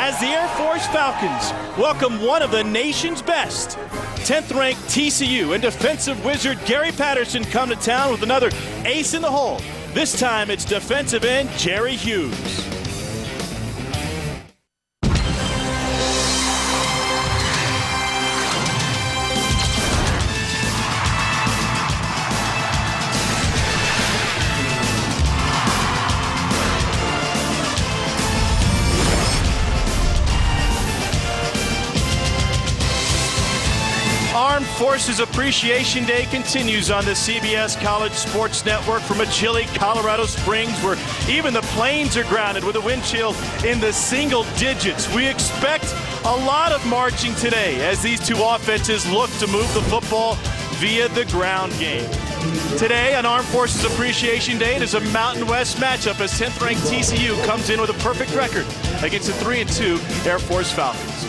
as the Air Force Falcons welcome one of the nation's best. 10th-ranked TCU and defensive wizard Gary Patterson come to town with another ace in the hole. This time it's defensive end Jerry Hughes. Armed Forces Appreciation Day continues on the CBS College Sports Network from a chilly Colorado Springs where even the planes are grounded with a wind chill in the single digits. We expect a lot of marching today as these two offenses look to move the football via the ground game. Today on Armed Forces Appreciation Day, it is a Mountain West matchup as 10th-ranked TCU comes in with a perfect record against the 3-2 Air Force Falcons.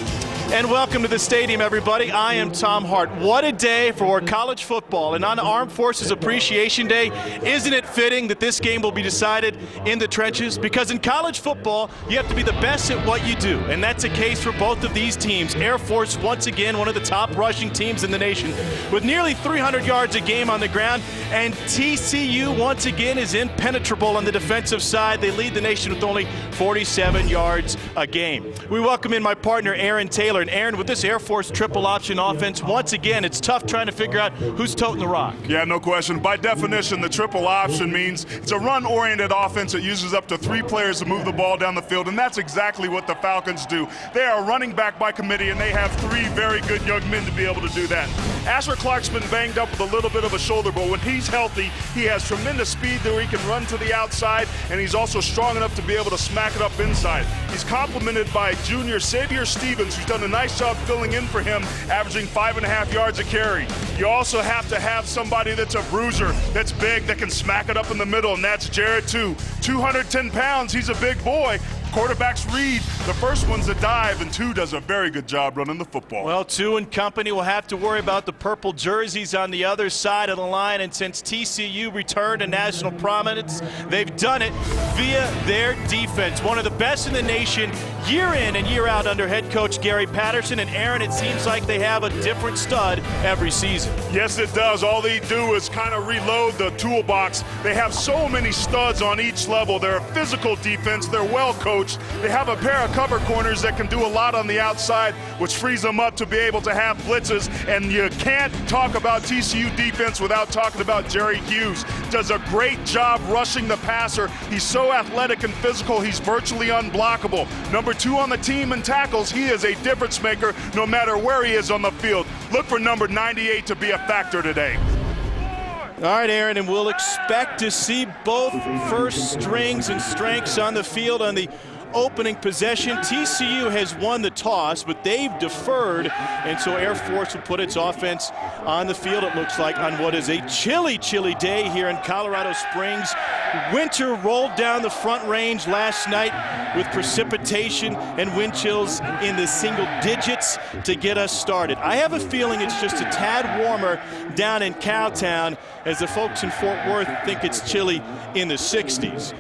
And welcome to the stadium, everybody. I am Tom Hart. What a day for college football. And on Armed Forces Appreciation Day, isn't it fitting that this game will be decided in the trenches? Because in college football, you have to be the best at what you do. And that's a case for both of these teams. Air Force, once again, one of the top rushing teams in the nation with nearly 300 yards a game on the ground. And TCU, once again, is impenetrable on the defensive side. They lead the nation with only 47 yards a game. We welcome in my partner, Aaron Taylor. And Aaron, with this Air Force triple option offense, once again, it's tough trying to figure out who's toting the rock. Yeah, no question. By definition, the triple option means it's a run-oriented offense that uses up to 3 players to move the ball down the field, and that's exactly what the Falcons do. They are running back by committee, and they have 3 very good young men to be able to do that. Asher Clark's been banged up with a little bit of a shoulder, but when he's healthy, he has tremendous speed where he can run to the outside, and he's also strong enough to be able to smack it up inside. He's complemented by junior Xavier Stevens, who's done a nice job filling in for him, averaging 5.5 yards a carry. You also have to have somebody that's a bruiser, that's big, that can smack it up in the middle, and that's Jared too. 210 pounds, he's a big boy. Quarterbacks read. The first one's a dive, and 2 does a very good job running the football. Well, 2 and company will have to worry about the purple jerseys on the other side of the line, and since TCU returned to national prominence, they've done it via their defense. One of the best in the nation year in and year out under head coach Gary Patterson. And Aaron, it seems like they have a different stud every season. Yes, it does. All they do is kind of reload the toolbox. They have so many studs on each level. They're a physical defense. They're well coached. They have a pair of cover corners that can do a lot on the outside, which frees them up to be able to have blitzes. And you can't talk about TCU defense without talking about Jerry Hughes. Does a great job rushing the passer. He's so athletic and physical, he's virtually unblockable. Number 2 on the team in tackles, he is a difference maker no matter where he is on the field. Look for number 98 to be a factor today. All right, Aaron, and we'll expect to see both first strings and strengths on the field on the opening possession. TCU has won the toss, but they've deferred, and so Air Force will put its offense on the field, it looks like, on what is a chilly, chilly day here in Colorado Springs. Winter rolled down the Front Range last night with precipitation and wind chills in the single digits to get us started. I have a feeling it's just a tad warmer down in Cowtown as the folks in Fort Worth think it's chilly in the 60s.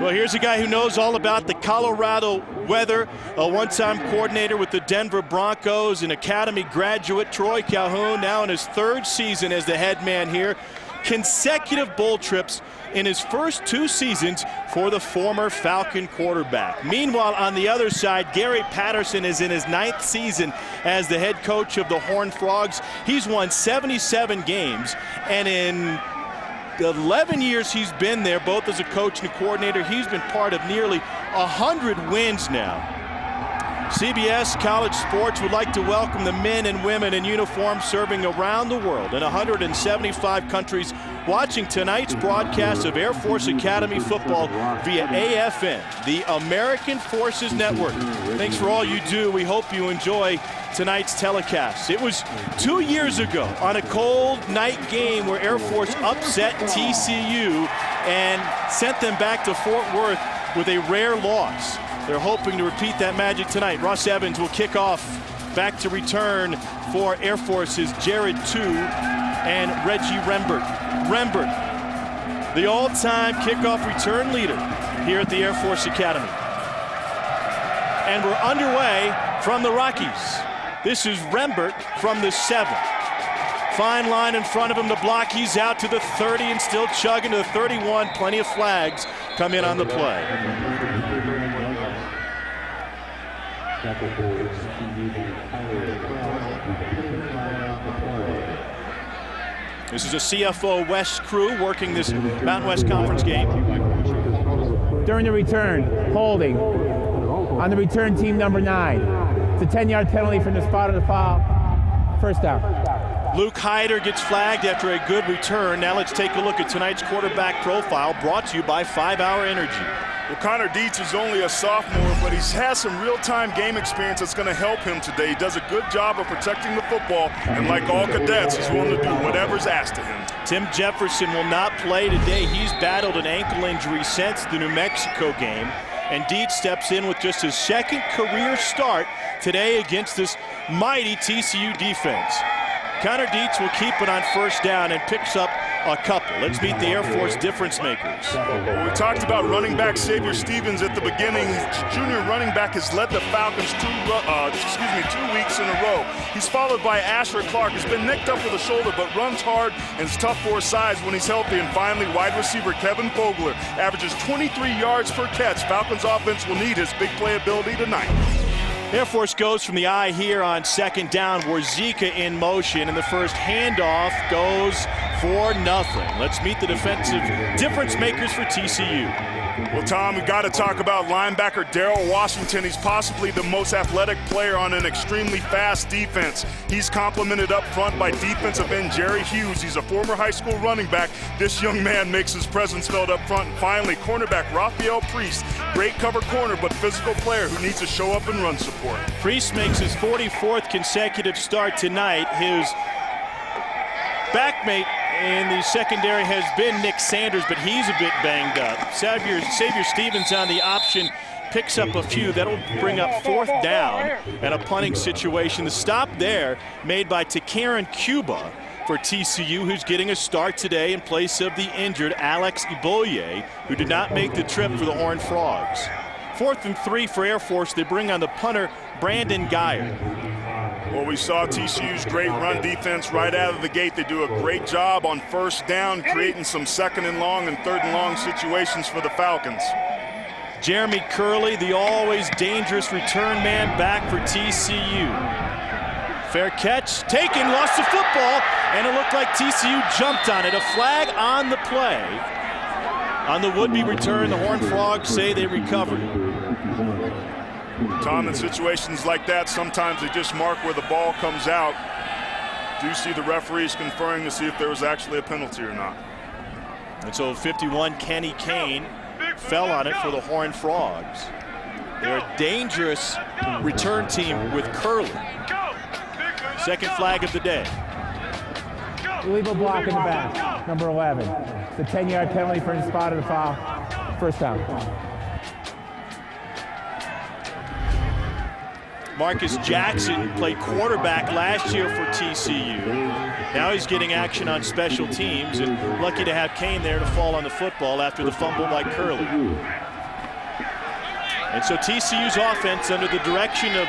Well, here's a guy who knows all about the Colorado weather, a one-time coordinator with the Denver Broncos, an Academy graduate, Troy Calhoun, now in his 3rd season as the head man here. Consecutive bowl trips in his first 2 seasons for the former Falcon quarterback. Meanwhile, on the other side, Gary Patterson is in his 9th season as the head coach of the Horned Frogs. He's won 77 games, and in the 11 years he's been there, both as a coach and a coordinator, he's been part of nearly 100 wins now. CBS College Sports would like to welcome the men and women in uniform serving around the world in 175 countries watching tonight's broadcast of Air Force Academy football via AFN, the American Forces Network. Thanks for all you do. We hope you enjoy tonight's telecast. It was 2 years ago on a cold night game where Air Force upset TCU and sent them back to Fort Worth with a rare loss. They're hoping to repeat that magic tonight. Russ Evans will kick off. Back to return for Air Force's Jared Tu and Reggie Rembert. Rembert, the all-time kickoff return leader here at the Air Force Academy. And we're underway from the Rockies. This is Rembert from the 7. Fine line in front of him to block. He's out to the 30 and still chugging to the 31. Plenty of flags come in on the play. This is a CFO West crew working this Mountain West Conference game. During the return, holding on the return team number 9. It's a 10-yard penalty from the spot of the foul. First down. Luke Hyder gets flagged after a good return. Now let's take a look at tonight's quarterback profile, brought to you by 5 Hour Energy. Well, Connor Dietz is only a sophomore, but he's had some real-time game experience that's going to help him today. He does a good job of protecting the football, and like all cadets, he's willing to do whatever's asked of him. Tim Jefferson will not play today. He's battled an ankle injury since the New Mexico game, and Dietz steps in with just his second career start today against this mighty TCU defense. Connor Dietz will keep it on first down and picks up a couple. Let's meet the Air Force difference makers. Well, we talked about running back Xavier Stevens at the beginning. Junior running back has led the Falcons 2 weeks in a row. He's followed by Asher Clark, who's been nicked up with a shoulder but runs hard and is tough for his size when he's healthy. And finally, wide receiver Kevin Fogler averages 23 yards per catch. Falcons offense will need his big play ability tonight. Air Force goes from the eye here on second down. Warzika in motion, and the first handoff goes for nothing. Let's meet the defensive difference makers for TCU. Well, Tom, we've got to talk about linebacker Darrell Washington. He's possibly the most athletic player on an extremely fast defense. He's complemented up front by defensive end Jerry Hughes. He's a former high school running back. This young man makes his presence felt up front. And finally, cornerback Rafael Priest, great cover corner but physical player who needs to show up and run support. Priest makes his 44th consecutive start tonight. His backmate in the secondary has been Nick Sanders, but he's a bit banged up. Xavier Stevens on the option picks up a few. That'll bring up fourth down and a punting situation. The stop there made by Takaran Cuba for TCU, who's getting a start today in place of the injured Alex Iboye, who did not make the trip for the Horned Frogs. 4th and 3 for Air Force. They bring on the punter, Brandon Geyer. Well, we saw TCU's great run defense right out of the gate. They do a great job on first down, creating some second and long and third and long situations for the Falcons. Jeremy Curley, the always dangerous return man, back for TCU. Fair catch, taken, lost the football, and it looked like TCU jumped on it. A flag on the play. On the would-be return, the Horned Frogs say they recovered it. Tom, in situations like that, sometimes they just mark where the ball comes out. Do see the referees conferring to see if there was actually a penalty or not. And so 51, Kenny Kane, fell on it for the Horned Frogs. They're a dangerous return team with Curley. Second flag of the day. Illegal block in the back, number 11. It's a 10-yard penalty for the spot of the foul. First down. Marcus Jackson played quarterback last year for TCU. Now he's getting action on special teams, and lucky to have Kane there to fall on the football after the fumble by Curley. And so TCU's offense, under the direction of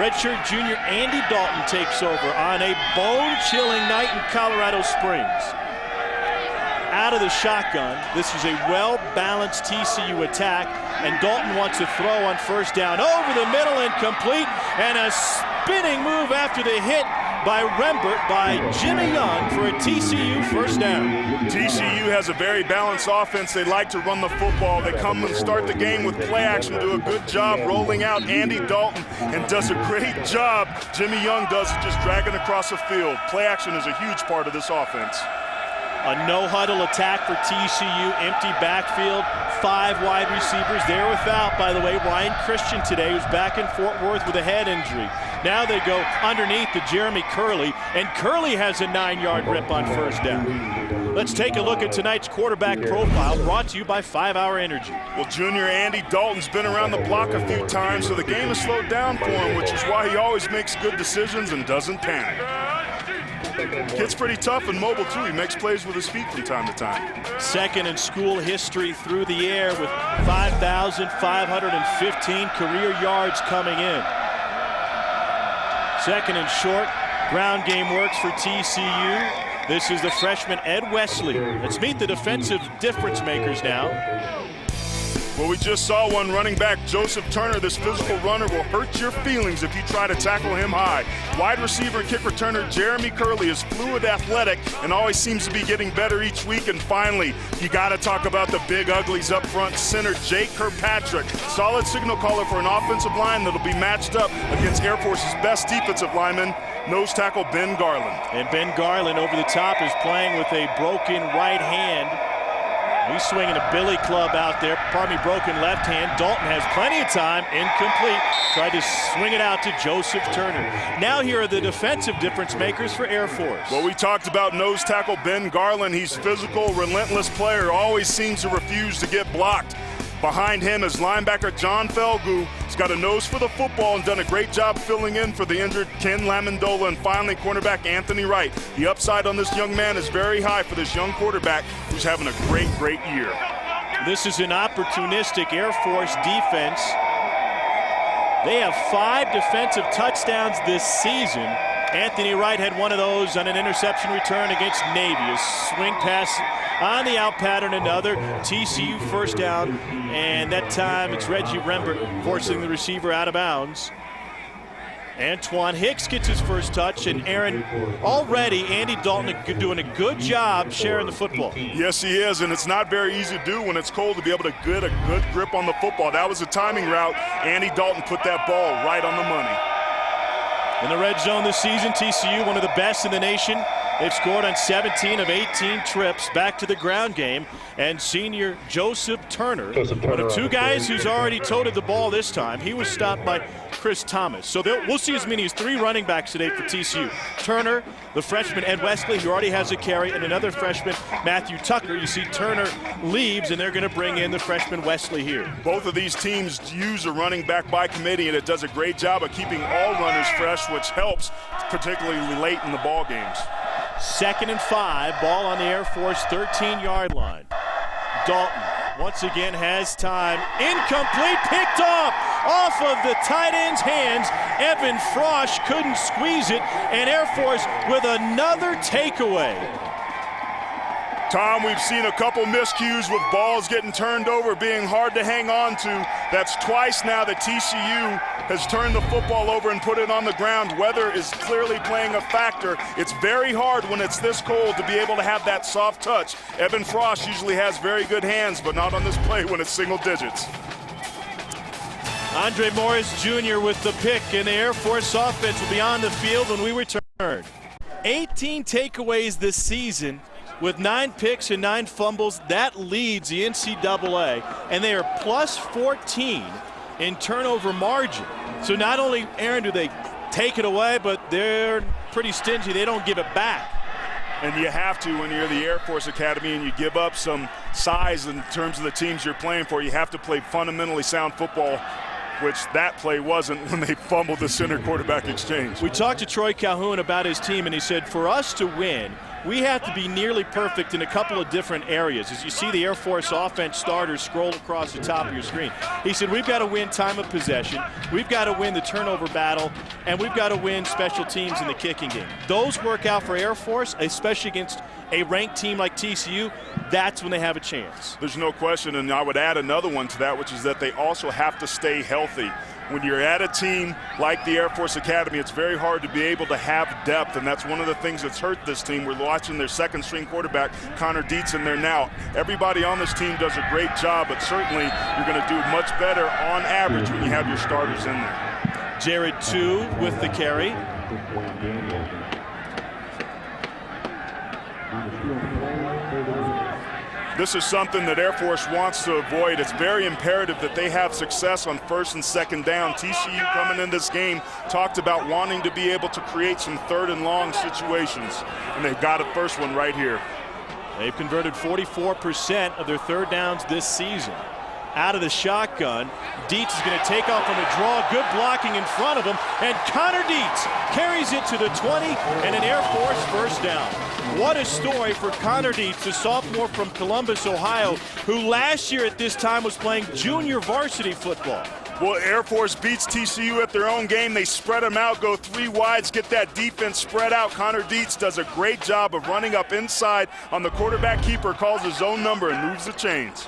redshirt junior Andy Dalton, takes over on a bone-chilling night in Colorado Springs. Out of the shotgun, this is a well-balanced TCU attack, and Dalton wants to throw on first down. Over the middle and complete, and a spinning move after the hit by Rembert by Jimmy Young for a TCU first down. TCU has a very balanced offense. They like to run the football. They come and start the game with play action, do a good job rolling out Andy Dalton, and does a great job. Jimmy Young does it, just dragging across the field. Play action is a huge part of this offense. A no-huddle attack for TCU, empty backfield, 5 wide receivers. They're without, by the way, Ryan Christian today, who's back in Fort Worth with a head injury. Now they go underneath to Jeremy Curley, and Curley has a 9-yard rip on first down. Let's take a look at tonight's quarterback profile, brought to you by 5 Hour Energy. Well, junior Andy Dalton's been around the block a few times, so the game has slowed down for him, which is why he always makes good decisions and doesn't panic. Kid's pretty tough and mobile, too. He makes plays with his feet from time to time. Second in school history through the air with 5,515 career yards coming in. Second and short. Ground game works for TCU. This is the freshman Ed Wesley. Let's meet the defensive difference makers now. Well, we just saw one running back, Joseph Turner. This physical runner will hurt your feelings if you try to tackle him high. Wide receiver and kick returner Jeremy Curley is fluid, athletic, and always seems to be getting better each week. And finally, you got to talk about the big uglies up front. Center Jake Kirkpatrick, solid signal caller for an offensive line that'll be matched up against Air Force's best defensive lineman, nose tackle Ben Garland. And Ben Garland over the top is playing with a broken right hand. He's swinging a billy club out there, broken left hand. Dalton has plenty of time, incomplete. Tried to swing it out to Joseph Turner. Now here are the defensive difference makers for Air Force. Well, we talked about nose tackle Ben Garland. He's physical, relentless player, always seems to refuse to get blocked. Behind him is linebacker John Felgu. He's got a nose for the football and done a great job filling in for the injured Ken Lamondola. And finally, cornerback Anthony Wright. The upside on this young man is very high for this young quarterback who's having a great year. This is an opportunistic Air Force defense. They have 5 defensive touchdowns this season. Anthony Wright had one of those on an interception return against Navy. A swing pass on the out pattern, another TCU first down, and that time it's Reggie Rembert forcing the receiver out of bounds. Antoine Hicks gets his first touch, and Aaron, already Andy Dalton doing a good job sharing the football. Yes, he is, and it's not very easy to do when it's cold to be able to get a good grip on the football. That was a timing route. Andy Dalton put that ball right on the money. In the red zone this season, TCU, one of the best in the nation. They've scored on 17 of 18 trips back to the ground game. And senior Joseph Turner, one of 2 guys who's already toted the ball this time. He was stopped by Chris Thomas. So we'll see as many as 3 running backs today for TCU. Turner, the freshman Ed Wesley, who already has a carry, and another freshman, Matthew Tucker. You see Turner leaves, and they're going to bring in the freshman Wesley here. Both of these teams use a running back by committee, and it does a great job of keeping all runners fresh, which helps, particularly late in the ball games. 2nd and 5, ball on the Air Force 13-yard line. Dalton once again has time. Incomplete, picked off of the tight end's hands. Evan Frosch couldn't squeeze it, and Air Force with another takeaway. Tom, we've seen a couple miscues with balls getting turned over, being hard to hang on to. That's twice now that TCU has turned the football over and put it on the ground. Weather is clearly playing a factor. It's very hard when it's this cold to be able to have that soft touch. Evan Frosch usually has very good hands, but not on this play when it's single digits. Andre Morris Jr. with the pick, and the Air Force offense will be on the field when we return. 18 takeaways this season, with 9 picks and 9 fumbles. That leads the NCAA, and they are plus 14 in turnover margin. So not only, Aaron, do they take it away, but they're pretty stingy. They don't give it back. And you have to when you're the Air Force Academy and you give up some size in terms of the teams you're playing for. You have to play fundamentally sound football, which that play wasn't when they fumbled the center quarterback exchange. We talked to Troy Calhoun about his team, and he said, for us to win, we have to be nearly perfect in a couple of different areas. As you see the Air Force offense starters scroll across the top of your screen, he said, we've got to win time of possession, we've got to win the turnover battle, and we've got to win special teams in the kicking game. Those work out for Air Force, especially against a ranked team like TCU. That's when they have a chance. There's no question, and I would add another one to that, which is that they also have to stay healthy. When you're at a team like the Air Force Academy, it's very hard to be able to have depth, and that's one of the things that's hurt this team. We're watching their second-string quarterback, Connor Dietz, in there now. Everybody on this team does a great job, but certainly you're going to do much better on average when you have your starters in there. Jared Two with the carry. This is something that Air Force wants to avoid. It's very imperative that they have success on 1st and 2nd down. TCU coming in this game talked about wanting to be able to create some 3rd and long situations, and they've got a first one right here. They've converted 44% of their 3rd downs this season. out of the shotgun. Dietz is going to take off on the draw. Good blocking in front of him. And Connor Dietz carries it to the 20 and an Air Force first down. What a story for Connor Dietz, the sophomore from Columbus, Ohio, who last year at this time was playing junior varsity football. Well, Air Force beats TCU at their own game. They spread them out, go 3 wides, get that defense spread out. Connor Dietz does a great job of running up inside on the quarterback keeper, calls his own number, and moves the chains.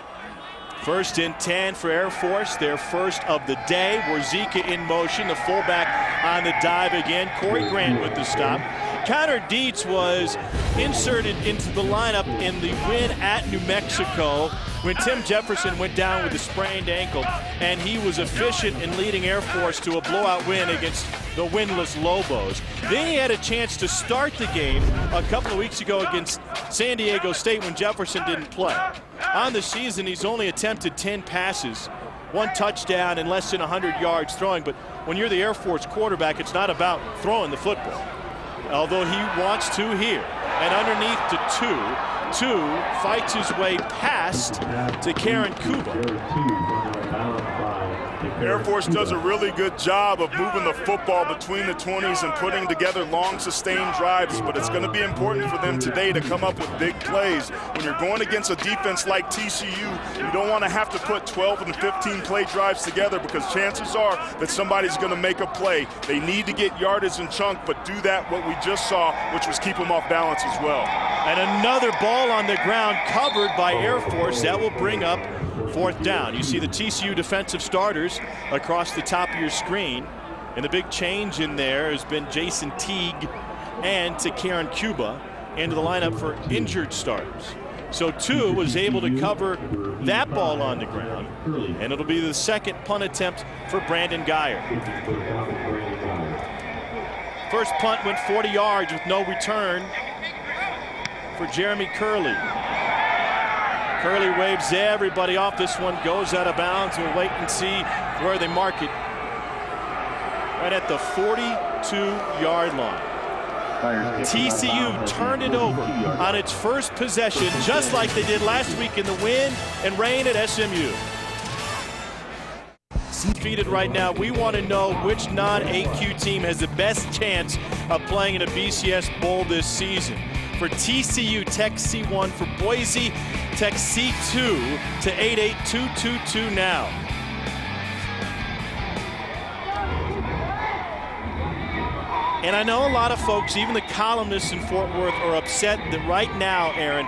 1st and 10 for Air Force, their first of the day. Warzika in motion, the fullback on the dive again. Corey Grant with the stop. Connor Dietz was inserted into the lineup in the win at New Mexico when Tim Jefferson went down with a sprained ankle, and he was efficient in leading Air Force to a blowout win against the winless Lobos. Then he had a chance to start the game a couple of weeks ago against San Diego State when Jefferson didn't play. On the season, he's only attempted 10 passes, 1 touchdown and less than 100 yards throwing. But when you're the Air Force quarterback, it's not about throwing the football, although he wants to here. And underneath to two fights his way past to Karen Kuba. Air Force does a really good job of moving the football between the 20s and putting together long, sustained drives, but it's going to be important for them today to come up with big plays. When you're going against a defense like TCU, you don't want to have to put 12 and 15 play drives together, because chances are that somebody's going to make a play. They need to get yardage and chunk, but do that what we just saw, which was keep them off balance as well. And another ball on the ground covered by Air Force. That will bring up 4th down. You see the TCU defensive starters across the top of your screen. And the big change in there has been Jason Teague and to Karen Kuba into the lineup for injured starters. So 2 was able to cover that ball on the ground. And it'll be the 2nd punt attempt for Brandon Geyer. First punt went 40 yards with no return for Jeremy Curley. Curley waves everybody off. This one goes out of bounds. We'll wait and see where they mark it. Right at the 42-yard line. TCU turned it over on its first possession, just like they did last week in the wind and rain at SMU. Defeated right now. We want to know which non-AQ team has the best chance of playing in a BCS Bowl this season. For TCU, text C1. For Boise, text C2 to 88222 now. And I know a lot of folks, even the columnists in Fort Worth, are upset that right now, Aaron,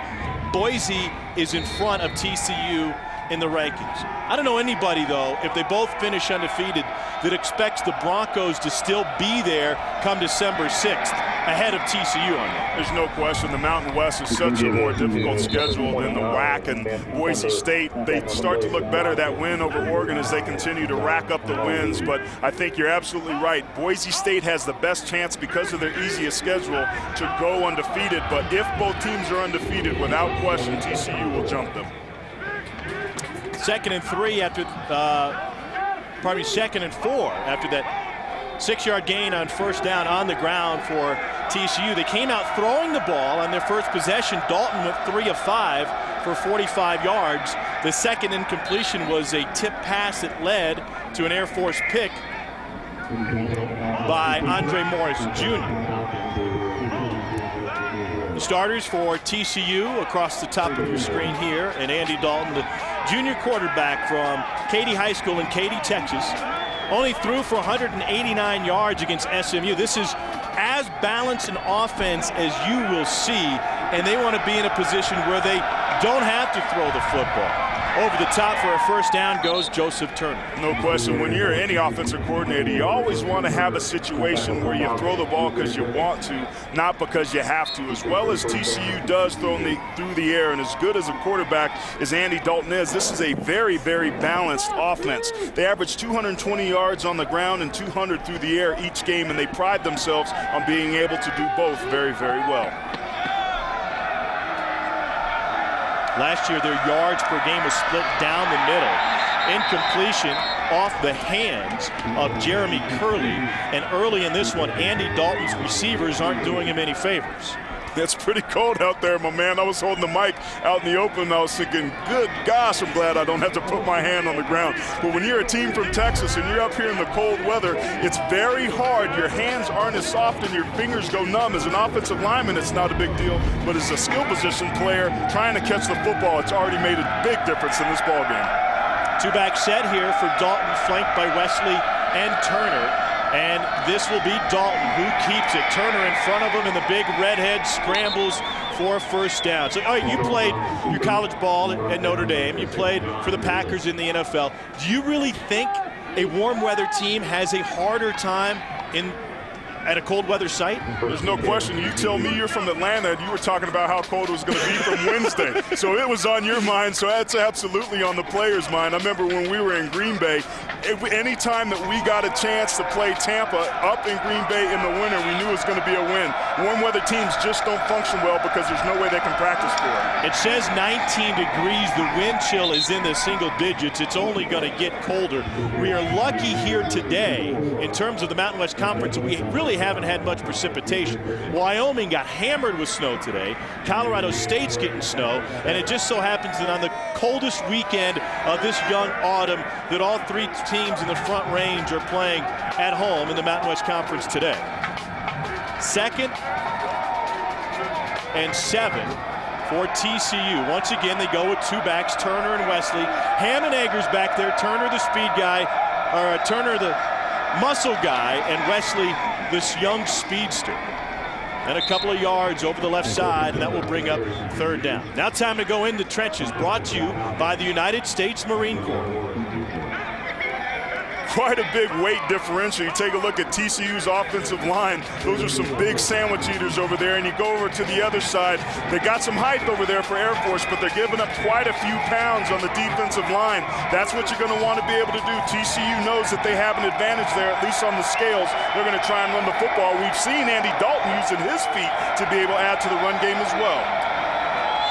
Boise is in front of TCU in the rankings. I don't know anybody, though, if they both finish undefeated, that expects the Broncos to still be there come December 6th ahead of TCU on that. There's no question the Mountain West is such a more difficult schedule than the WAC, and Boise State, they start to look better. That win over Oregon as they continue to rack up the wins, but I think you're absolutely right. Boise State has the best chance because of their easiest schedule to go undefeated, but if both teams are undefeated, without question, TCU will jump them. 2nd and 3 after, 2nd and 4 after that 6-yard gain on first down on the ground for TCU. They came out throwing the ball on their first possession. Dalton went 3 of 5 for 45 yards. The second incompletion was a tip pass that led to an Air Force pick by Andre Morris Jr. The starters for TCU across the top of your screen here, and Andy Dalton, the junior quarterback from Katy High School in Katy, Texas, only threw for 189 yards against SMU. This is as balanced an offense as you will see, and they want to be in a position where they don't have to throw the football. Over the top for a first down goes Joseph Turner. No question. When you're any offensive coordinator, you always want to have a situation where you throw the ball because you want to, not because you have to. As well as TCU does through the air, and as good as a quarterback as Andy Dalton is, this is a very, very balanced offense. They average 220 yards on the ground and 200 through the air each game, and they pride themselves on being able to do both very, very well. Last year, their yards per game was split down the middle. Incompletion off the hands of Jeremy Curley. And early in this one, Andy Dalton's receivers aren't doing him any favors. It's pretty cold out there, my man. I was holding the mic out in the open, and I was thinking, good gosh, I'm glad I don't have to put my hand on the ground. But when you're a team from Texas and you're up here in the cold weather, it's very hard. Your hands aren't as soft and your fingers go numb. As an offensive lineman, it's not a big deal. But as a skill position player trying to catch the football, it's already made a big difference in this ball game. Two-back set here for Dalton, flanked by Wesley and Turner. And this will be Dalton who keeps it. Turner in front of him, and the big redhead scrambles for a first down. So, all right, you played your college ball at Notre Dame. You played for the Packers in the NFL. Do you really think a warm weather team has a harder time at a cold weather site? There's no question. You tell me you're from Atlanta and you were talking about how cold it was going to be from Wednesday. So it was on your mind. So that's absolutely on the players' mind. I remember when we were in Green Bay, any time that we got a chance to play Tampa up in Green Bay in the winter, we knew it was going to be a win. Warm weather teams just don't function well because there's no way they can practice for it. It says 19 degrees. The wind chill is in the single digits. It's only going to get colder. We are lucky here today in terms of the Mountain West Conference. We really haven't had much precipitation. Wyoming got hammered with snow today. Colorado State's getting snow. And it just so happens that on the coldest weekend of this young autumn that all three teams in the Front Range are playing at home in the Mountain West Conference today. 2nd and 7 for TCU. Once again, they go with two backs, Turner and Wesley. Hammond Eggers back there, Turner the speed guy, or Turner the muscle guy, and Wesley this young speedster. And a couple of yards over the left side, and that will bring up 3rd down. Now time to go into trenches, brought to you by the United States Marine Corps. Quite a big weight differential. You take a look at TCU's offensive line. Those are some big sandwich eaters over there. And you go over to the other side. They got some height over there for Air Force, but they're giving up quite a few pounds on the defensive line. That's what you're going to want to be able to do. TCU knows that they have an advantage there, at least on the scales. They're going to try and run the football. We've seen Andy Dalton using his feet to be able to add to the run game as well.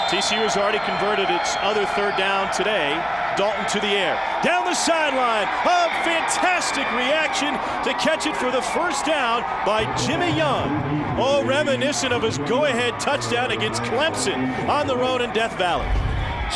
TCU has already converted its other 3rd down today. Dalton to the air, down the sideline, a fantastic reaction to catch it for the first down by Jimmy Young. Oh, reminiscent of his go-ahead touchdown against Clemson on the road in Death Valley.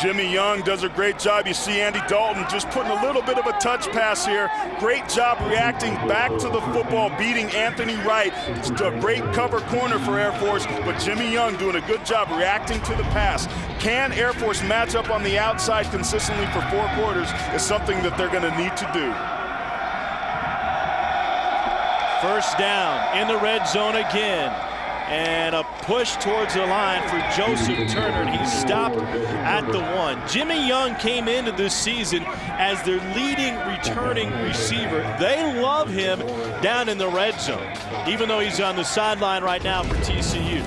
Jimmy Young does a great job. You see Andy Dalton just putting a little bit of a touch pass here. Great job reacting back to the football, beating Anthony Wright. It's a great cover corner for Air Force, but Jimmy Young doing a good job reacting to the pass. Can Air Force match up on the outside consistently for 4 quarters is something that they're going to need to do. First down in the red zone again. And a push towards the line for Joseph Turner, and he's stopped at the 1. Jimmy Young came into this season as their leading returning receiver. They love him down in the red zone, even though he's on the sideline right now for TCU.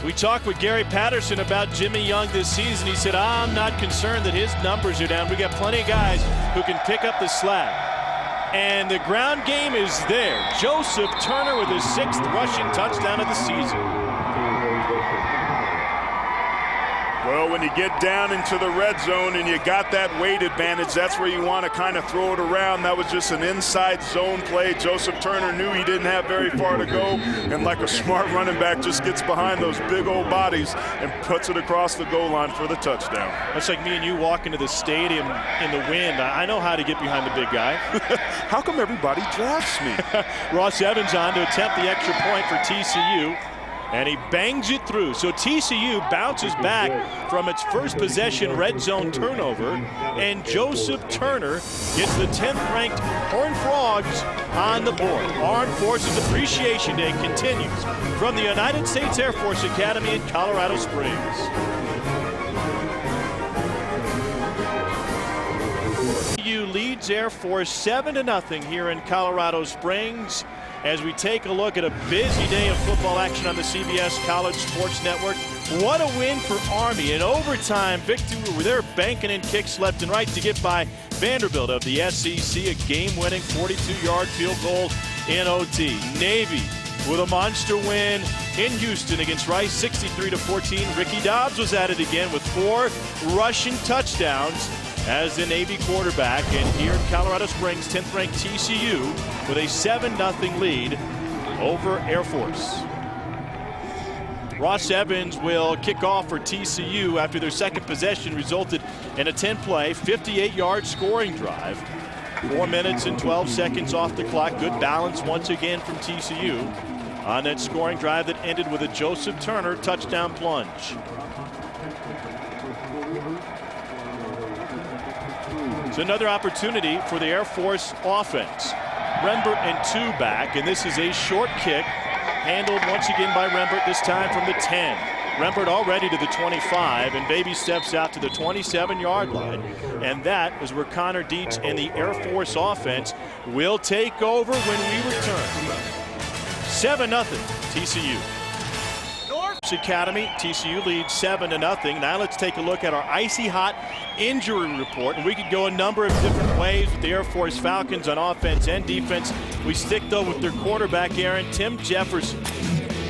We talked with Gary Patterson about Jimmy Young this season. He said, I'm not concerned that his numbers are down. We got plenty of guys who can pick up the slack. And the ground game is there. Joseph Turner with his 6th rushing touchdown of the season. Well, when you get down into the red zone and you got that weight advantage, that's where you want to kind of throw it around. That was just an inside zone play. Joseph Turner knew he didn't have very far to go, and like a smart running back, just gets behind those big old bodies and puts it across the goal line for the touchdown. That's like me and you walking to the stadium in the wind. I know how to get behind the big guy. How come everybody drafts me? Ross Evans on to attempt the extra point for TCU. And he bangs it through. So TCU bounces back from its first possession red zone turnover. And Joseph Turner gets the 10th-ranked Horned Frogs on the board. Armed Forces Appreciation Day continues from the United States Air Force Academy in Colorado Springs. TCU leads Air Force 7-0 here in Colorado Springs. As we take a look at a busy day of football action on the CBS College Sports Network. What a win for Army. An overtime victory where they're banking in kicks left and right to get by Vanderbilt of the SEC. A game-winning 42-yard field goal in OT. Navy with a monster win in Houston against Rice, 63-14. Ricky Dobbs was at it again with 4 rushing touchdowns as the Navy quarterback. And here in Colorado Springs, 10th-ranked TCU with a 7-0 lead over Air Force. Ross Evans will kick off for TCU after their second possession resulted in a 10-play, 58-yard scoring drive. 4 minutes and 12 seconds off the clock. Good balance once again from TCU on that scoring drive that ended with a Joseph Turner touchdown plunge. It's another opportunity for the Air Force offense. Rembert and 2 back, and this is a short kick handled once again by Rembert, this time from the 10. Rembert already to the 25, and Baby steps out to the 27-yard line. And that is where Connor Dietz and the Air Force offense will take over when we return. 7-0 TCU. Academy, TCU leads 7-0. Now let's take a look at our icy hot injury report, and we could go a number of different ways with the Air Force Falcons on offense and defense. We stick though with their quarterback, Aaron, Tim Jefferson.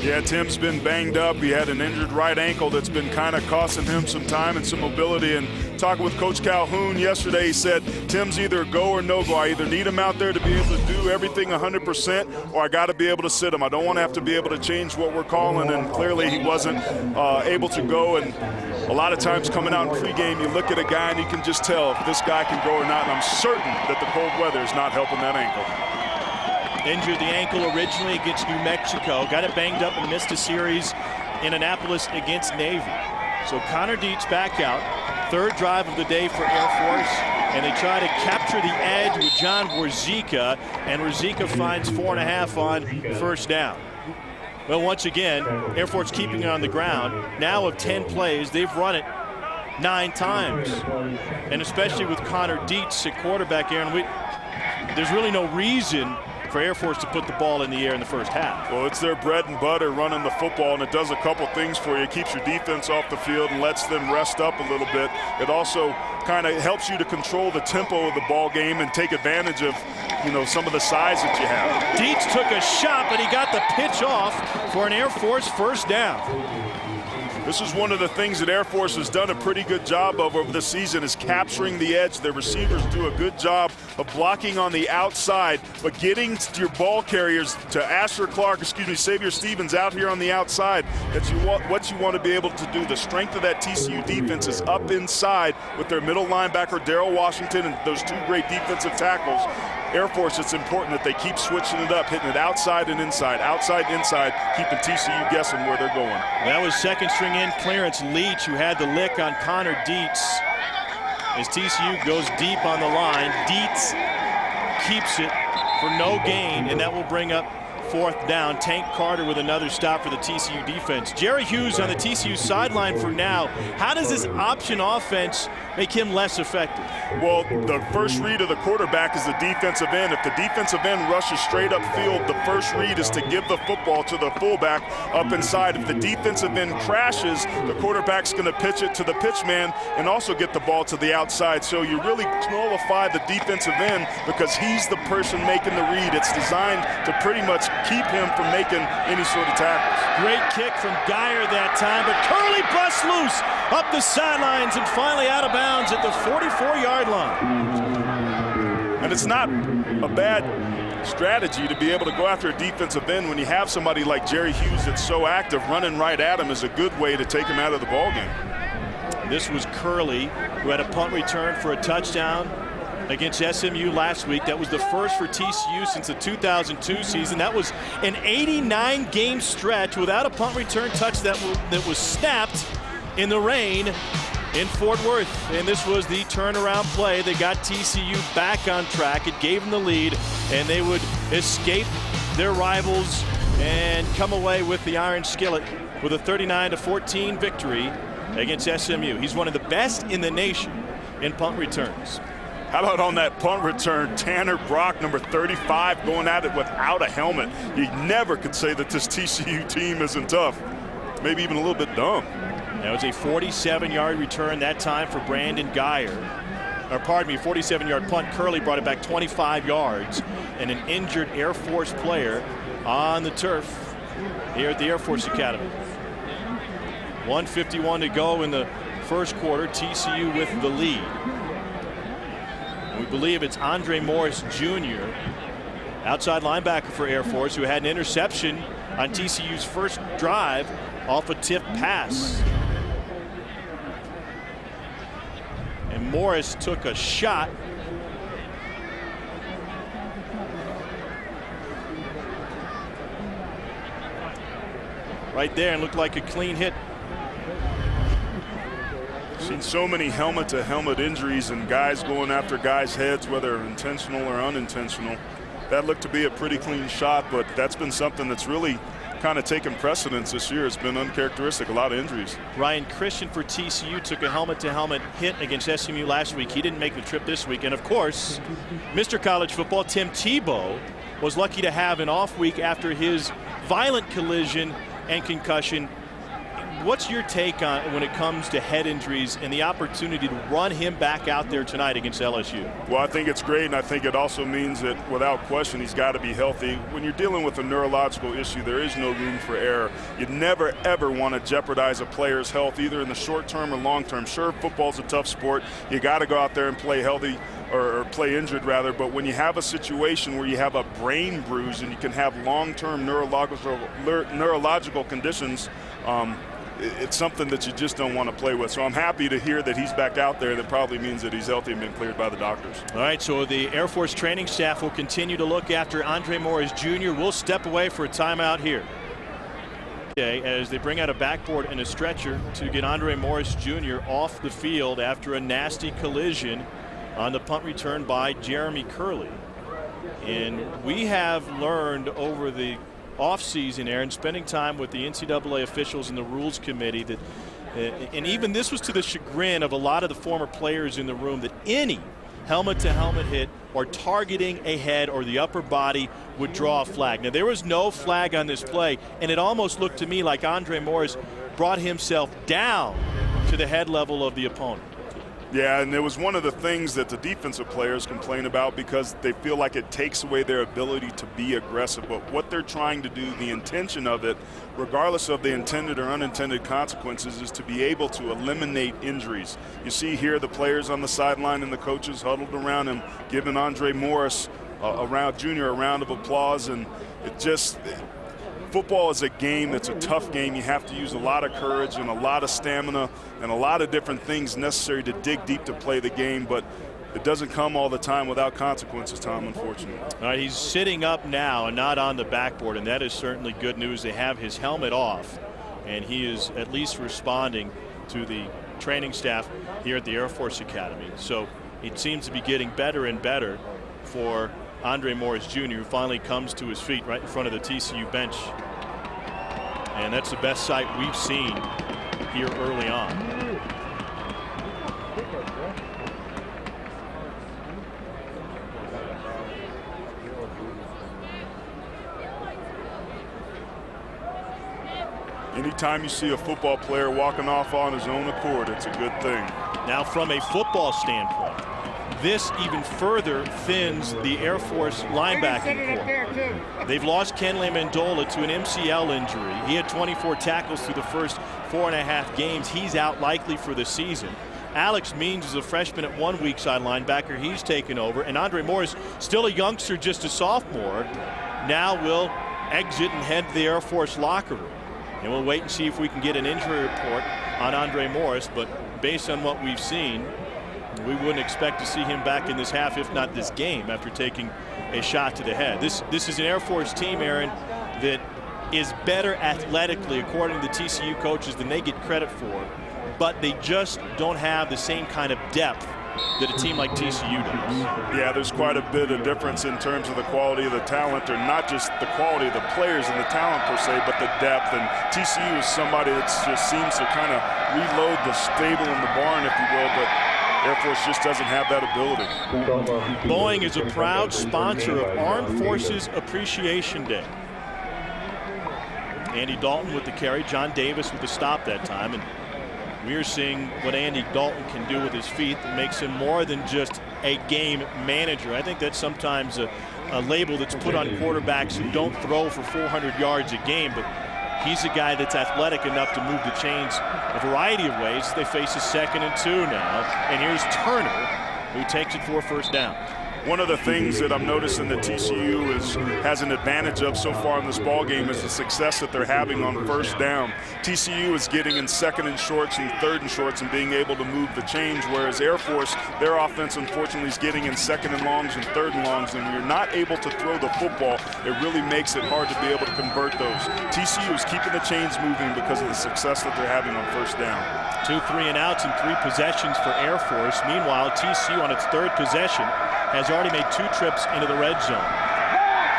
Yeah, Tim's been banged up. He had an injured right ankle that's been kind of costing him some time and some mobility. And talking with Coach Calhoun yesterday, he said, Tim's either go or no go. I either need him out there to be able to do everything 100%, or I got to be able to sit him. I don't want to have to be able to change what we're calling. And clearly he wasn't able to go. And a lot of times coming out in pregame, you look at a guy and you can just tell if this guy can go or not. And I'm certain that the cold weather is not helping that ankle. Injured the ankle originally against New Mexico. Got it banged up and missed a series in Annapolis against Navy. So Connor Dietz back out. Third drive of the day for Air Force. And they try to capture the edge with John Warzika. And Warzika finds 4.5 on first down. Well, once again, Air Force keeping it on the ground. Now of 10 plays, they've run it 9 times. And especially with Connor Dietz at quarterback, Aaron, there's really no reason for Air Force to put the ball in the air in the first half. Well, it's their bread and butter running the football, and it does a couple things for you. It keeps your defense off the field and lets them rest up a little bit. It also kind of helps you to control the tempo of the ball game and take advantage of, some of the size that you have. Dietz took a shot, but he got the pitch off for an Air Force first down. This is one of the things that Air Force has done a pretty good job of over the season, is capturing the edge. Their receivers do a good job of blocking on the outside, but getting your ball carriers to Xavier Stevens out here on the outside. That's what you want to be able to do. The strength of that TCU defense is up inside with their middle linebacker, Darrell Washington, and those 2 great defensive tackles. Air Force, it's important that they keep switching it up, hitting it outside and inside, keeping TCU guessing where they're going. That was second string in clearance. Leach, who had the lick on Connor Dietz. As TCU goes deep on the line, Dietz keeps it for no gain, and that will bring up fourth down. Tank Carter with another stop for the TCU defense. Jerry Hughes on the TCU sideline for now. How does this option offense make him less effective? Well, the first read of the quarterback is the defensive end. If the defensive end rushes straight upfield, the first read is to give the football to the fullback up inside. If the defensive end crashes, the quarterback's going to pitch it to the pitch man and also get the ball to the outside. So you really nullify the defensive end because he's the person making the read. It's designed to pretty much keep him from making any sort of tackles. Great kick from Geyer that time, but Curley busts loose up the sidelines and finally out of bounds at the 44-yard line. And it's not a bad strategy to be able to go after a defensive end when you have somebody like Jerry Hughes that's so active. Running right at him is a good way to take him out of the ballgame. This was Curley, who had a punt return for a touchdown against SMU last week. That was the first for TCU since the 2002 season. That was an 89-game stretch without a punt return touch that was snapped in the rain in Fort Worth. And this was the turnaround play that got TCU back on track. It gave them the lead, and they would escape their rivals and come away with the Iron Skillet with a 39-14 victory against SMU. He's one of the best in the nation in punt returns. How about on that punt return, Tanner Brock, number 35, going at it without a helmet. You never could say that this TCU team isn't tough. Maybe even a little bit dumb. That was a 47-yard return that time for Brandon Geyer. Or pardon me, 47-yard punt. Curley brought it back 25 yards. And an injured Air Force player on the turf here at the Air Force Academy. 1:51 to go in the first quarter. TCU with the lead. We believe it's Andre Morris Jr. outside linebacker for Air Force, who had an interception on TCU's first drive off a tip pass. And Morris took a shot. Right there and looked like a clean hit. Seen so many helmet-to-helmet injuries and guys going after guys' heads, whether intentional or unintentional. That looked to be a pretty clean shot, but that's been something that's really kind of taken precedence this year. It's been uncharacteristic, a lot of injuries. Ryan Christian for TCU took a helmet-to-helmet hit against SMU last week. He didn't make the trip this week. And, of course, Mr. College Football, Tim Tebow, was lucky to have an off week after his violent collision and concussion. What's your take on when it comes to head injuries and the opportunity to run him back out there tonight against LSU? Well, I think it's great, and I think it also means that without question he's got to be healthy. When you're dealing with a neurological issue, there is no room for error. You never, ever want to jeopardize a player's health, either in the short term or long term. Sure, football's a tough sport. You got to go out there and play healthy, or play injured rather, but when you have a situation where you have a brain bruise and you can have long-term neurological conditions, it's something that you just don't want to play with. So I'm happy to hear that he's back out there. That probably means that he's healthy and been cleared by the doctors. All right, so the Air Force training staff will continue to look after Andre Morris Jr. We'll step away for a timeout here. Okay, as they bring out a backboard and a stretcher to get Andre Morris Jr. off the field after a nasty collision on the punt return by Jeremy Curley. And we have learned over the offseason, Aaron, spending time with the NCAA officials and the rules committee, that and even this was to the chagrin of a lot of the former players in the room, that any helmet-to-helmet hit or targeting a head or the upper body would draw a flag. Now, there was no flag on this play, and it almost looked to me like Andre Morris brought himself down to the head level of the opponent. Yeah, and it was one of the things that the defensive players complain about, because they feel like it takes away their ability to be aggressive. But what they're trying to do, the intention of it, regardless of the intended or unintended consequences, is to be able to eliminate injuries. You see here the players on the sideline and the coaches huddled around him, giving Andre Morris Jr. a round of applause. And it just, football is a game that's a tough game. You have to use a lot of courage and a lot of stamina and a lot of different things necessary to dig deep to play the game, but it doesn't come all the time without consequences, Tom, unfortunately. All right, he's sitting up now and not on the backboard, and that is certainly good news. They have his helmet off, and he is at least responding to the training staff here at the Air Force Academy. So it seems to be getting better and better for Andre Morris Jr., who finally comes to his feet right in front of the TCU bench. And that's the best sight we've seen here early on. Anytime you see a football player walking off on his own accord, it's a good thing. Now, from a football standpoint, this even further thins the Air Force linebacking corps. They've lost Kenley Amendola to an MCL injury. He had 24 tackles through the first 4.5 games. He's out likely for the season. Alex Means is a freshman at one weak side linebacker. He's taken over. And Andre Morris, still a youngster, just a sophomore, now will exit and head to the Air Force locker room. And we'll wait and see if we can get an injury report on Andre Morris. But based on what we've seen, we wouldn't expect to see him back in this half, if not this game, after taking a shot to the head. This is an Air Force team, Aaron, that is better athletically, according to the TCU coaches, than they get credit for. But they just don't have the same kind of depth that a team like TCU does. Yeah, there's quite a bit of difference in terms of the quality of the talent, or not just the quality of the players and the talent per se, but the depth. And TCU is somebody that just seems to kind of reload the stable in the barn, if you will, but Air Force just doesn't have that ability. Boeing is a proud sponsor of Armed Forces Appreciation Day. Andy Dalton with the carry, John Davis with the stop that time, and we're seeing what Andy Dalton can do with his feet that makes him more than just a game manager. I think that's sometimes a label that's put on quarterbacks who don't throw for 400 yards a game, but he's a guy that's athletic enough to move the chains a variety of ways. They face a 2nd and 2 now, and here's Turner, who takes it for a first down. One of the things that I'm noticing that TCU has an advantage of so far in this ball game is the success that they're having on first down. TCU is getting in second and shorts and third and shorts and being able to move the change, whereas Air Force, their offense unfortunately is getting in second and longs and third and longs, and when you're not able to throw the football, it really makes it hard to be able to convert those. TCU is keeping the chains moving because of the success that they're having on first down. 2 3-and-outs and 3 possessions for Air Force. Meanwhile, TCU on its third possession has already made 2 trips into the red zone.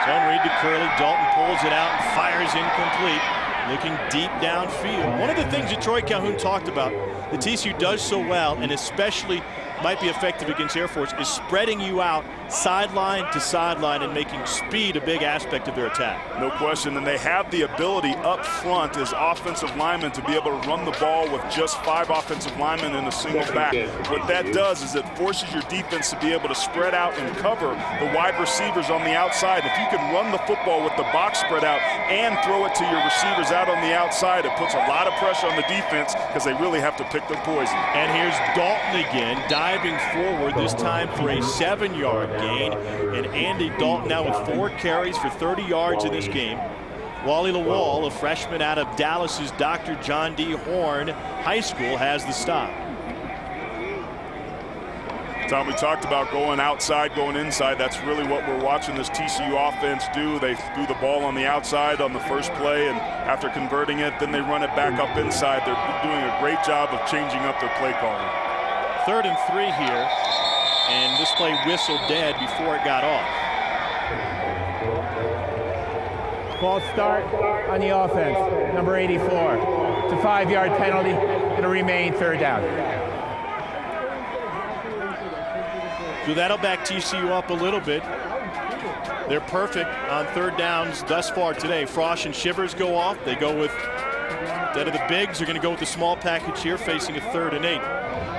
Zone read to Curley. Dalton pulls it out and fires incomplete, looking deep downfield. One of the things that Troy Calhoun talked about that TCU does so well, and especially might be effective against Air Force, is spreading you out sideline to sideline and making speed a big aspect of their attack. No question, and they have the ability up front as offensive linemen to be able to run the ball with just 5 offensive linemen in a single back. What that does is it forces your defense to be able to spread out and cover the wide receivers on the outside. If you can run the football with the box spread out and throw it to your receivers out on the outside, it puts a lot of pressure on the defense because they really have to pick their poison. And here's Dalton again, diving forward, this time for a 7-yard gain. And Andy Dalton now with 4 carries for 30 yards in this game. Wally Lawal, a freshman out of Dallas's Dr. John D. Horn High School, has the stop. Tom, we talked about going outside, going inside. That's really what we're watching this TCU offense do. They threw the ball on the outside on the first play, and after converting it, then they run it back up inside. They're doing a great job of changing up their play calling. 3rd and 3 here, and this play whistled dead before it got off. False start on the offense, number 84. It's a 5-yard penalty. It'll remain 3rd down. So that'll back TCU up a little bit. They're perfect on 3rd downs thus far today. Frosh and Shivers go off. They go with, instead of the bigs, they're going to go with the small package here, facing a 3rd and 8.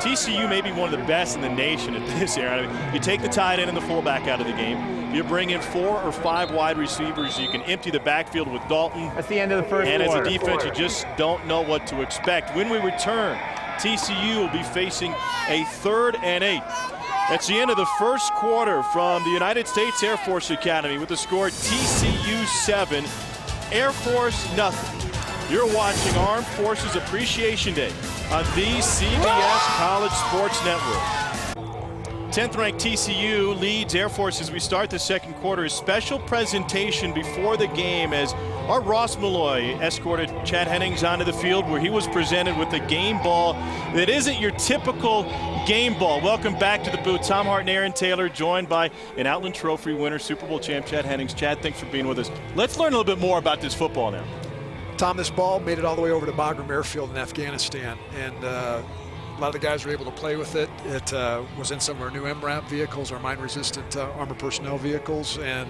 TCU may be one of the best in the nation at this area. I mean, you take the tight end and the fullback out of the game. You bring in 4 or 5 wide receivers. You can empty the backfield with Dalton. That's the end of the first And quarter. as a defense, you just don't know what to expect. When we return, TCU will be facing a 3rd and 8. That's the end of the first quarter from the United States Air Force Academy with the score TCU 7, Air Force nothing. You're watching Armed Forces Appreciation Day on the CBS College Sports Network. 10th-ranked TCU leads Air Force as we start the second quarter. A special presentation before the game as our Ross Malloy escorted Chad Hennings onto the field, where he was presented with a game ball that isn't your typical game ball. Welcome back to the booth. Tom Hart and Aaron Taylor, joined by an Outland Trophy winner, Super Bowl champ Chad Hennings. Chad, thanks for being with us. Let's learn a little bit more about this football now. Tom, this ball made it all the way over to Bagram Airfield in Afghanistan, and a lot of the guys were able to play with it. It was in some of our new MRAP vehicles, our mine-resistant armor personnel vehicles, and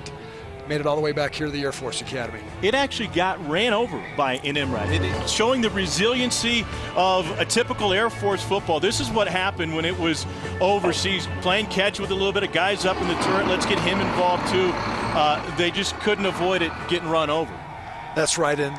made it all the way back here to the Air Force Academy. It actually got ran over by an MRAP, showing the resiliency of a typical Air Force football. This is what happened when it was overseas. Playing catch with a little bit of guys up in the turret. Let's get him involved too. They just couldn't avoid it getting run over. That's right, and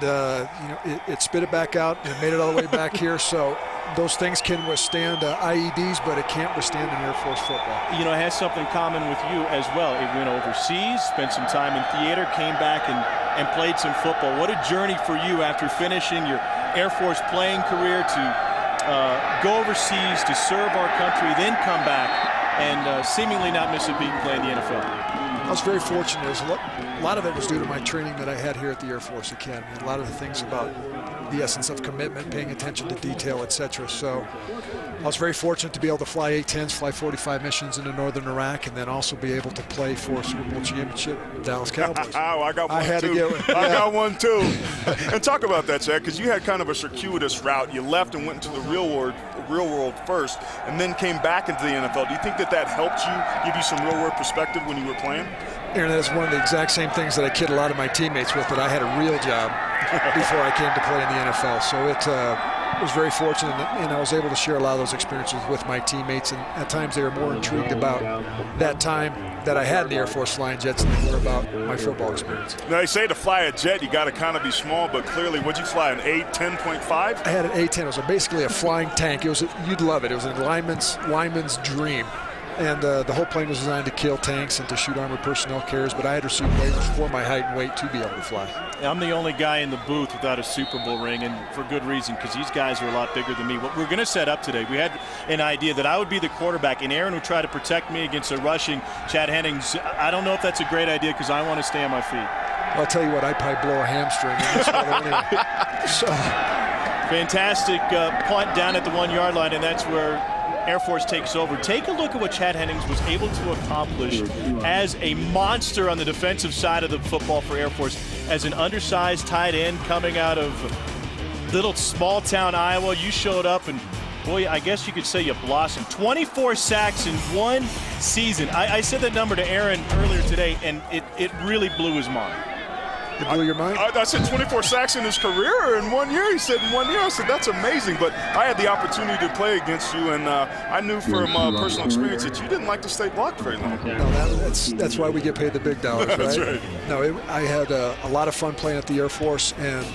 it spit it back out and made it all the way back here. So those things can withstand IEDs, but it can't withstand an Air Force football. You know, it has something common with you as well. It went overseas, spent some time in theater, came back and played some football. What a journey for you after finishing your Air Force playing career to go overseas to serve our country, then come back and seemingly not miss a beat playing the NFL. I was very fortunate. A lot of it was due to my training that I had here at the Air Force Academy. A lot of the things about the essence of commitment, paying attention to detail, etc. So I was very fortunate to be able to fly A-10s, fly 45 missions into northern Iraq, and then also be able to play for a Super Bowl championship, Dallas Cowboys. Oh, I got one I had too. to get one. I got one too. And talk about that, Chad, because you had kind of a circuitous route. You left and went into the real world first, and then came back into the NFL. Do you think that helped you, give you some real world perspective when you were playing? Aaron, that is one of the exact same things that I kid a lot of my teammates with, that I had a real job before I came to play in the NFL. So it was very fortunate, and I was able to share a lot of those experiences with my teammates, and at times they were more intrigued about that time that I had in the Air Force flying jets than they were about my football experience. Now, they say to fly a jet, you got to kind of be small, but clearly, what'd you fly, an A-10.5? I had an A-10. It was basically a flying tank. You'd love it. It was a lineman's dream. And the whole plane was designed to kill tanks and to shoot armored personnel carriers, but I had received waivers for my height and weight to be able to fly. I'm the only guy in the booth without a Super Bowl ring, and for good reason, because these guys are a lot bigger than me. What we're going to set up today, we had an idea that I would be the quarterback, and Aaron would try to protect me against a rushing Chad Hennings. I don't know if that's a great idea because I want to stay on my feet. Well, I'll tell you what, I'd probably blow a hamstring in this weather anyway. So. Fantastic punt down at the 1 yard line, and that's where Air Force takes over. Take a look at what Chad Hennings was able to accomplish as a monster on the defensive side of the football for Air Force as an undersized tight end coming out of little small town Iowa. You showed up and boy, I guess you could say you blossomed. 24 sacks in one season. I said that number to Aaron earlier today, and it really blew his mind. It blew your mind? I said 24 sacks in his career in 1 year. He said in 1 year. I said, that's amazing. But I had the opportunity to play against you, and I knew from personal experience that you didn't like to stay blocked very long. No, that's why we get paid the big dollars, right? That's right. No, I had a lot of fun playing at the Air Force, and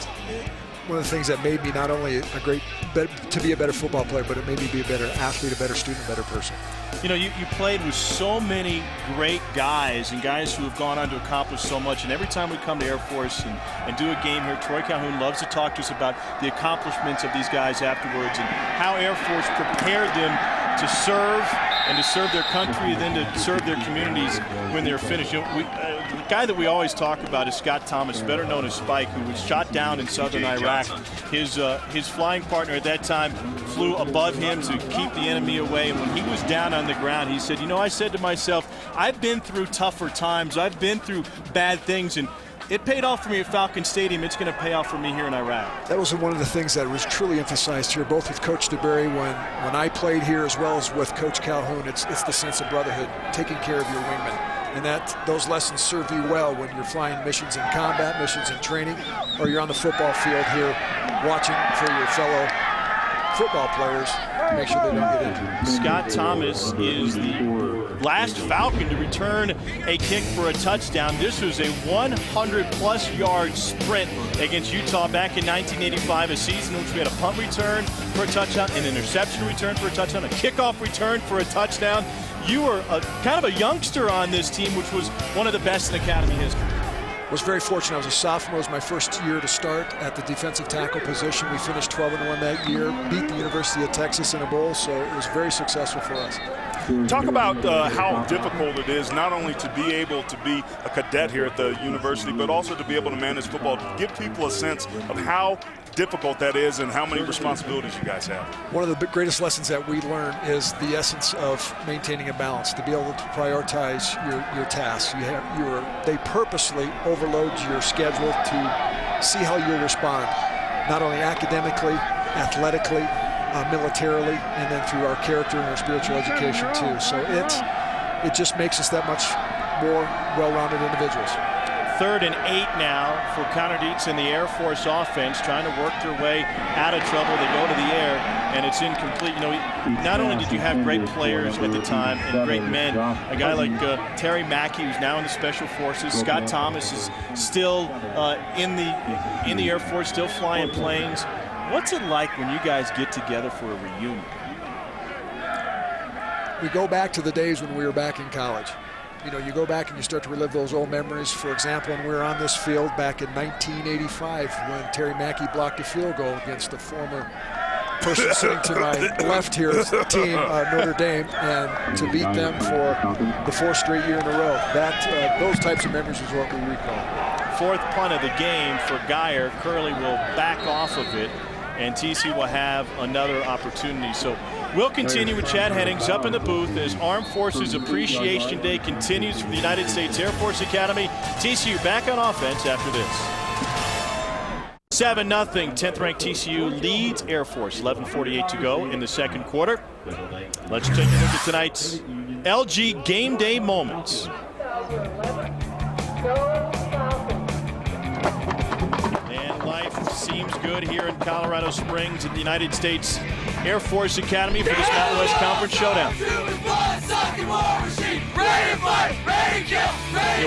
one of the things that made me not only to be a better football player, but it made me be a better athlete, a better student, a better person. You know, you played with so many great guys and guys who have gone on to accomplish so much. And every time we come to Air Force and do a game here, Troy Calhoun loves to talk to us about the accomplishments of these guys afterwards and how Air Force prepared them to serve and to serve their country and then to serve their communities when they're finished. You know, the guy that we always talk about is Scott Thomas, better known as Spike, who was shot down in southern Iraq. His flying partner at that time flew above him to keep the enemy away. And when he was down on the ground, he said, you know, I said to myself, I've been through tougher times. I've been through bad things, and it paid off for me at Falcon Stadium. It's going to pay off for me here in Iraq. That was one of the things that was truly emphasized here, both with Coach DeBerry when I played here as well as with Coach Calhoun. It's the sense of brotherhood, taking care of your wingmen. And those lessons serve you well when you're flying missions in combat, missions in training, or you're on the football field here watching for your fellow football players to make sure they don't get injured. Scott Thomas is the last Falcon to return a kick for a touchdown. This was a 100-plus yard sprint against Utah back in 1985, a season in which we had a punt return for a touchdown, an interception return for a touchdown, a kickoff return for a touchdown. You were kind of a youngster on this team, which was one of the best in Academy history. Was very fortunate. I was a sophomore. It was my first year to start at the defensive tackle position. We finished 12-1 that year, beat the University of Texas in a bowl, so it was very successful for us. Talk about how difficult it is not only to be able to be a cadet here at the university, but also to be able to manage football, to give people a sense of how difficult that is and how many responsibilities you guys have. One of the greatest lessons that we learn is the essence of maintaining a balance, to be able to prioritize your tasks. They purposely overload your schedule to see how you'll respond, not only academically, athletically, militarily, and then through our character and our spiritual education too. So it just makes us that much more well-rounded individuals. 3rd and 8 now for Connor Dietz and the Air Force offense, trying to work their way out of trouble. They go to the air, and it's incomplete. You know, not only did you have great players at the time and great men, a guy like Terry Mackey, who's now in the Special Forces. Scott Thomas is still in the Air Force, still flying planes. What's it like when you guys get together for a reunion? We go back to the days when we were back in college. You know, you go back and you start to relive those old memories. For example, when we were on this field back in 1985 when Terry Mackey blocked a field goal against the former person sitting to my left here's team, Notre Dame, and to beat them for the 4th straight year in a row. Those types of memories is what we recall. 4th punt of the game for Geyer. Curley will back off of it, and TC will have another opportunity. So we'll continue with Chad Hennings up in the booth as Armed Forces Appreciation Day continues from the United States Air Force Academy. TCU back on offense after this. 7-0, 10th-ranked TCU leads Air Force. 11:48 to go in the second quarter. Let's take a look at tonight's LG Game Day moments. And life seems good here in Colorado Springs at the United States Air Force Academy for this Mountain West Conference Showdown.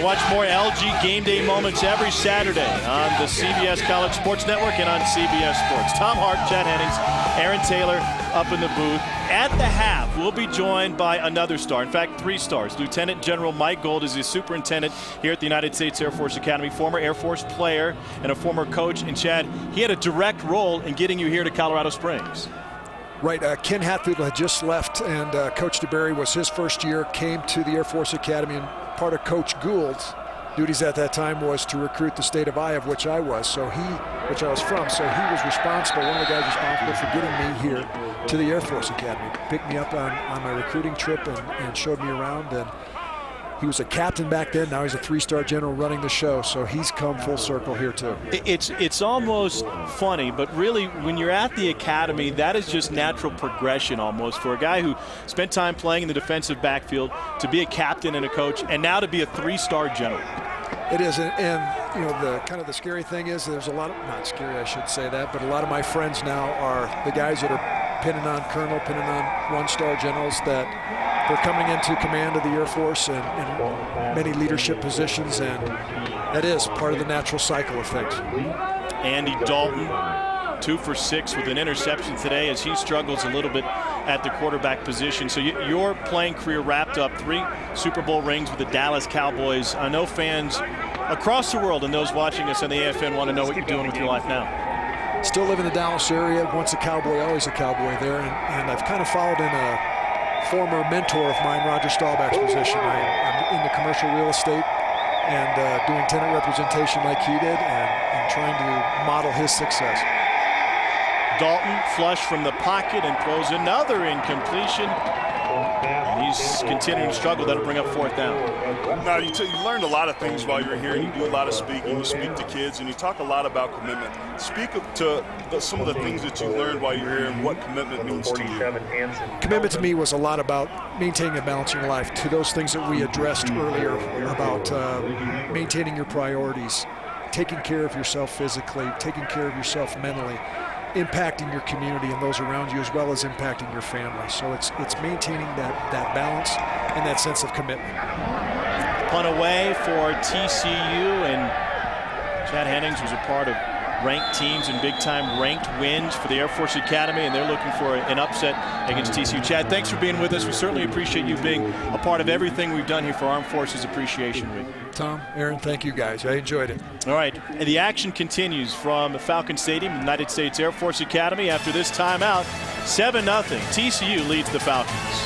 watch more LG Game Day moments every Saturday on the CBS College Sports Network and on CBS Sports. Tom Hart, Chad Hennings, Aaron Taylor up in the booth. At the half, we'll be joined by another star. In fact, 3 stars. Lieutenant General Mike Gold is the superintendent here at the United States Air Force Academy, former Air Force player and a former coach. And Chad, he had a direct role in getting you here to Colorado Springs. Right, Ken Hatfield had just left, and Coach DeBerry was his first year, came to the Air Force Academy, and part of Coach Gould's duties at that time was to recruit the state of Iowa, which I was, which I was from. So he was responsible, one of the guys responsible for getting me here to the Air Force Academy. Picked me up on my recruiting trip and showed me around. And he was a captain back then. Now he's a 3-star general running the show. So he's come full circle here too. It's almost funny, but really when you're at the academy, that is just natural progression almost for a guy who spent time playing in the defensive backfield to be a captain and a coach, and now to be a 3-star general. It is, and you know, the kind of the scary thing is there's a lot of, not scary I should say that, but a lot of my friends now are the guys that are pinning on colonel, pinning on 1-star generals, that they're coming into command of the Air Force and many leadership positions, and that is part of the natural cycle of things. Andy Dalton, 2 for 6 with an interception today as he struggles a little bit at the quarterback position. So your playing career wrapped up 3 Super Bowl rings with the Dallas Cowboys. I know fans across the world and those watching us on the AFN want to know what you're doing with your life now. Still live in the Dallas area. Once a Cowboy, always a Cowboy there. And I've kind of followed in a former mentor of mine, Roger Staubach's position. I'm into commercial real estate and doing tenant representation like he did and trying to model his success. Dalton flush from the pocket and throws another incompletion. And he's continuing to struggle. That'll bring up 4th down. Now, you learned a lot of things while you're here. You do a lot of speaking. You speak to kids, and you talk a lot about commitment. Speak to some of the things that you learned while you're here and what commitment means to you. Commitment to me was a lot about maintaining a balance in your life, to those things that we addressed earlier about maintaining your priorities, taking care of yourself physically, taking care of yourself mentally, impacting your community and those around you, as well as impacting your family. So it's maintaining that balance and that sense of commitment. Punt away for TCU, and Chad Hennings was a part of ranked teams and big-time ranked wins for the Air Force Academy, and they're looking for an upset against TCU. Chad, thanks for being with us. We certainly appreciate you being a part of everything we've done here for Armed Forces Appreciation Week. Tom, Aaron, thank you guys. I enjoyed it. All right, and the action continues from Falcon Stadium, United States Air Force Academy. After this timeout, 7-0, TCU leads the Falcons.